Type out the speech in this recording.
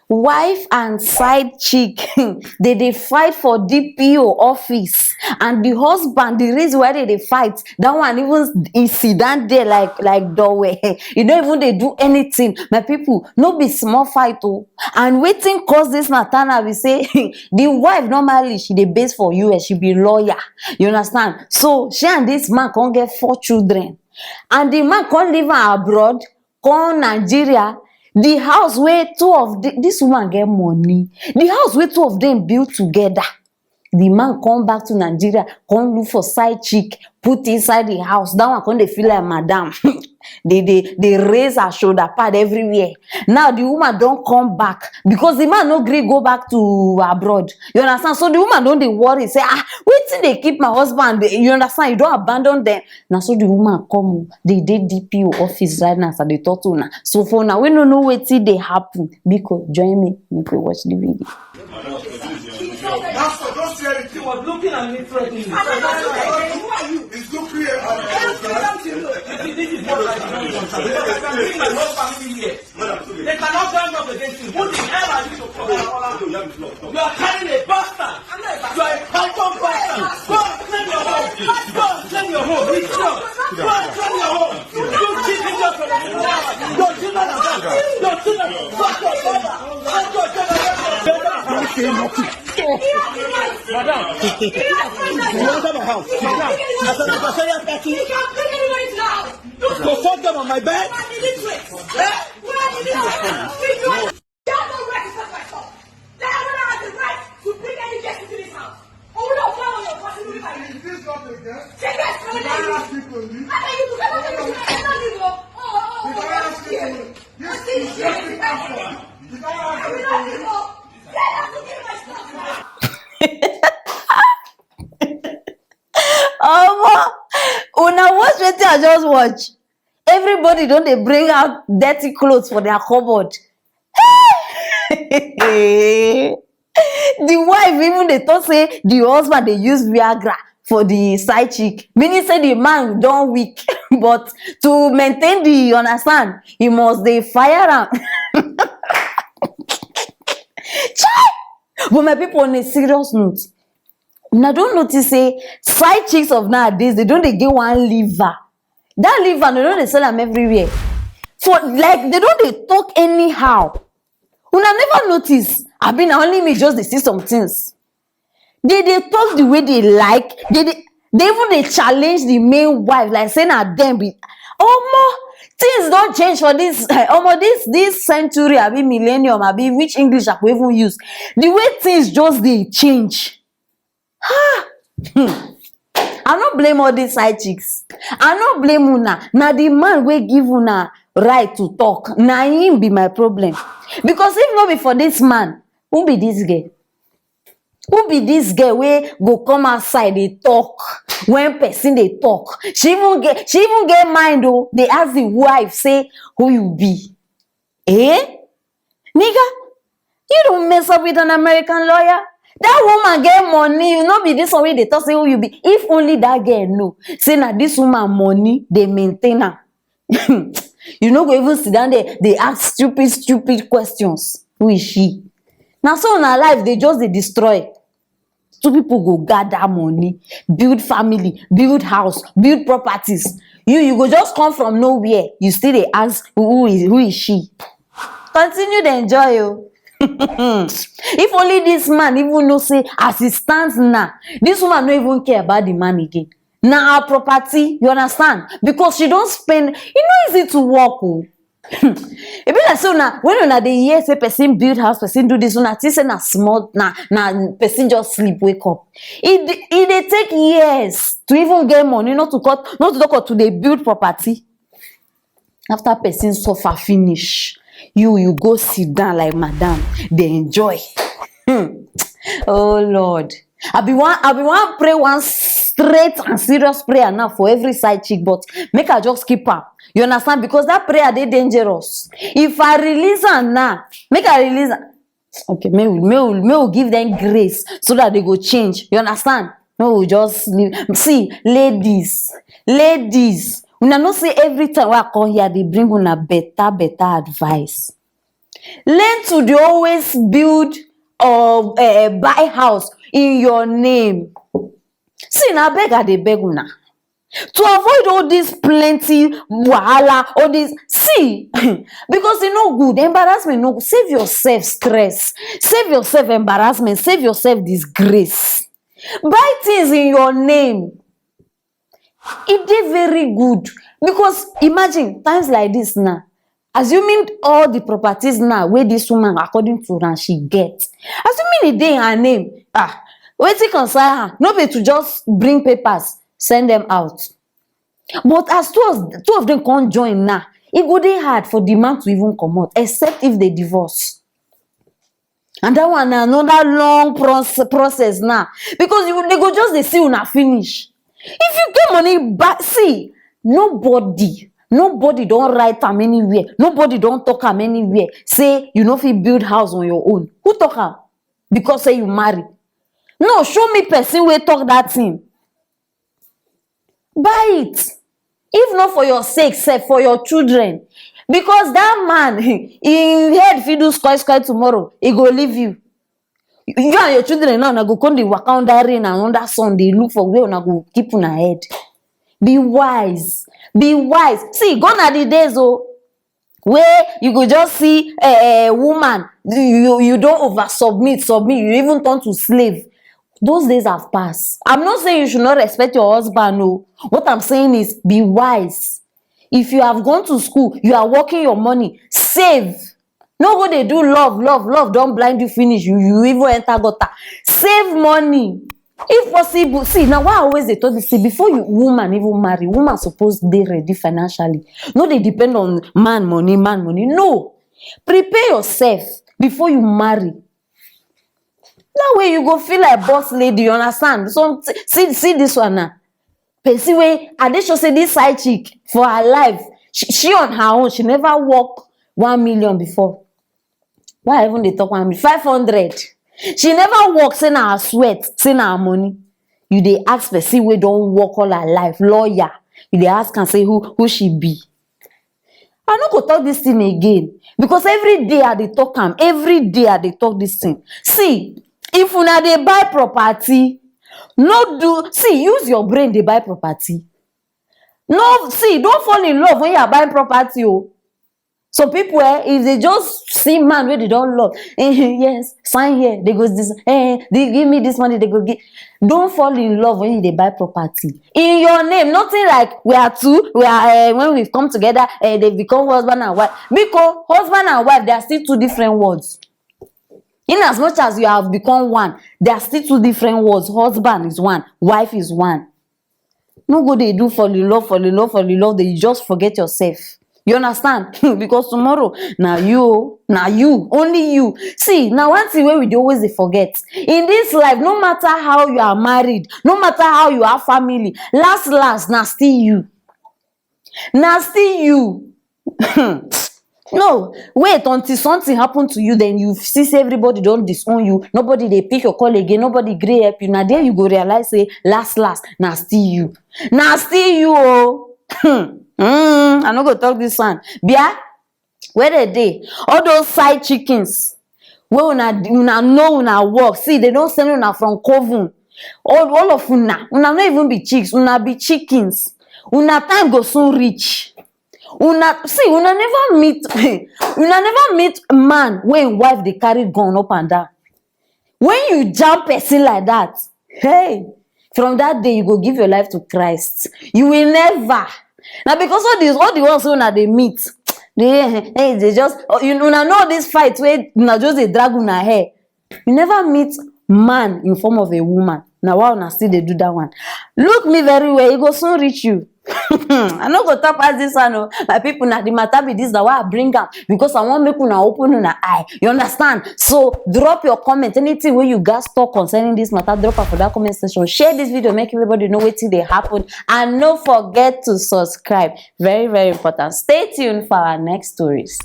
wife and side chick they fight for DPO office, and the husband, the reason why they fight, that one even he sit down there like doorway. You don't even they do anything. My people, no be small fight oh. And waiting cause this matter now, we say the wife normally she dey base for US, she be lawyer, you understand? So she and this man can't get 4 children, and the man can't live abroad, come Nigeria. The house where two of this woman get money, the house where two of them build together, the man come back to Nigeria, come look for side chick, put inside the house. That one come they feel like madam. they raise her shoulder pad everywhere. Now the woman don't come back because the man no gree go back to abroad. You understand? So the woman don't they worry, say wait till they keep my husband. You understand? You don't abandon them. Now so the woman come, they did DPO office right now, so they talk to now. So for now we don't know wait till they happen. Because join me, you can watch the video. Pastor, don't say anything. He was looking at me threatening. Who are you? It's too clear. This is what I don't want. Because I can bring my whole family here. They cannot stand up against you. Who the hell are you to come? You are carrying a bastard. You are a python bastard. Go and claim your home. Go and claim your home. It's yours. Go and claim your home. Don't keep it up for the Don't do that. Don't do that. Fuck your father. Fuck your father. Don't say nothing. Madam, you enter my house. Madam, as an adversarial party, to fuck them on my bed. Is this not a guest? Did I ask you to leave? Did I ask you to leave? Yes, the pastor. Did I ask you to leave? Una watch wetin I just watch. Everybody don't they bring out dirty clothes for their cupboard. The wife even they thought say the husband they use Viagra for the side chick. Meaning say the man don't weak, but to maintain the, you understand, he must they fire am. But my people, on a serious note, now don't notice say side chicks of nowadays, they don't they get one liver. That liver, they don't they sell them everywhere. For like they don't they talk anyhow. Una never notice. I mean, only me just they see some things. They talk the way they like. They even they challenge the main wife, like saying at them be things don't change for this this century, I be millennium, I be which English I could even use. The way things just they change. I don't blame all these side chicks. I don't blame una. Now the man will give una right to talk. Now him be my problem. Because if not be for this man, who be this girl? Who be this girl wey go come outside they talk when person they talk? She even get mind though. They ask the wife say who you be. Eh? Nigga, you don't mess up with an American lawyer. That woman get money. You know be this one way they talk say who you be. If only that girl know. Say na this woman money they maintain her. You know go even sit down there. They ask stupid questions. Who is she? Now so in our life they just they destroy. Two people go gather money, build family, build house, build properties. You go just come from nowhere. You still they ask who is she? Continue to enjoy you. If only this man even know say as it stands now, this woman don't even care about the man again. Now her property, you understand? Because she don't spend. It's not easy to walk. It be like so now when una dey hear say person build house, person do this, una think say na small, na person just sleep wake up. It dey take years to even get money, not to talk to dey build property. After person suffer finish, you go sit down like madam, dey enjoy. Oh Lord, I be one pray one straight and serious prayer now for every side chick, but make I just keep her. You understand? Because that prayer they dangerous. If I release her now, make I release her. Okay, may we give them grace so that they go change. You understand? No, we just leave. See, ladies, una know say every time I come here, they bring una better advice. Learn to dey always build or buy house in your name. See, na beg I dey beg una. To avoid all this plenty wahala, all this, see, because e no good, embarrassment no good. Save yourself stress, save yourself embarrassment, save yourself disgrace. Buy things in your name. E dey very good, because imagine times like this now, assuming all the properties now wey this woman according to am she get, assuming e dey in her name, wetin concern her no be to just bring papers send them out. But as two of them come join now, e go dey hard for the man to even comot, except if they divorce. And that one na another long process now, because they go just dey see una finish. If you get money back, see, nobody don write am anywhere, nobody don talk am anywhere say you no fit build house on your own. Who talk am? Because say you marry. No, show me person wey talk that thing. Buy it. If not for your sake, sef, for your children. Because that man, im head fit do square tomorrow, he go leave you. You and your children now go come dey waka under rain and under sun, dey look for where una go keep una head. Be wise. Be wise. See, gone are the days where you go just see a woman, you don't over submit, you even turn to slave. Those days have passed. I'm not saying you should not respect your husband, no. What I'm saying is be wise. If you have gone to school, you are working your money, save. No go dey do love don blind you finish, you even enter gutter. Save money if possible. See, now why I always dey talk this, see, before you woman even marry, woman suppose dey ready financially. No dey depend on man money. No, prepare yourself before you marry. That way you go feel like boss lady, you understand? So see this one now. Person wey I dey sure say this side chick for her life, she on her own, she never work 1 million before. Why even dey talk 1 million? 500. She never work, say na her sweat, say na her money. You dey ask person wey don work all her life, lawyer. You dey ask am say who she be. I no go talk this thing again, because every day I dey talk am, every day I dey talk this thing. See, if una dey buy property, use your brain dey buy property. No, see, don't fall in love when you are buying property. Some people, if they just see man wey they don't love, yes, sign here, they go this, they give me this money, they go give. Don't fall in love when they buy property in your name. Nothing like we are two, when we've come together, they become husband and wife. Because husband and wife, they are still two different words. In as much as you have become one, there are still two different words. Husband is one, wife is one. No go they do fall in love, then you just forget yourself. You understand? Because tomorrow, now you, only you. See, now one thing where we always forget. In this life, no matter how you are married, no matter how you have family, last, now still you. Now still you. No, wait until something happen to you, then you see everybody don't disown you, nobody they pick your call again, nobody grey help you. Now there you go realize, say last, now still you. Now still you, I no go talk this one. Bia, where the day? All those side chickens, where una know una work. See, they don't send una from coven. All of una not even be chicks, una be chickens. Una time go soon reach. Una never meet man when wife they carry gun up and down. When you jump person like that, hey, from that day you go give your life to Christ. You will never. Now because all the ones who they meet, they just una know this fight where una just they drag una hair. You never meet man in form of a woman. Now why una still they do that one? Look me very well, it go soon reach you. I no go talk as this one. My people, now the matter be this, that why I bring up, because I want make una open una eye. You understand? So drop your comment. Anything where you guys talk concerning this matter, drop it for that comment section. Share this video, make everybody know what they happen, and don't forget to subscribe. Very, very important. Stay tuned for our next stories.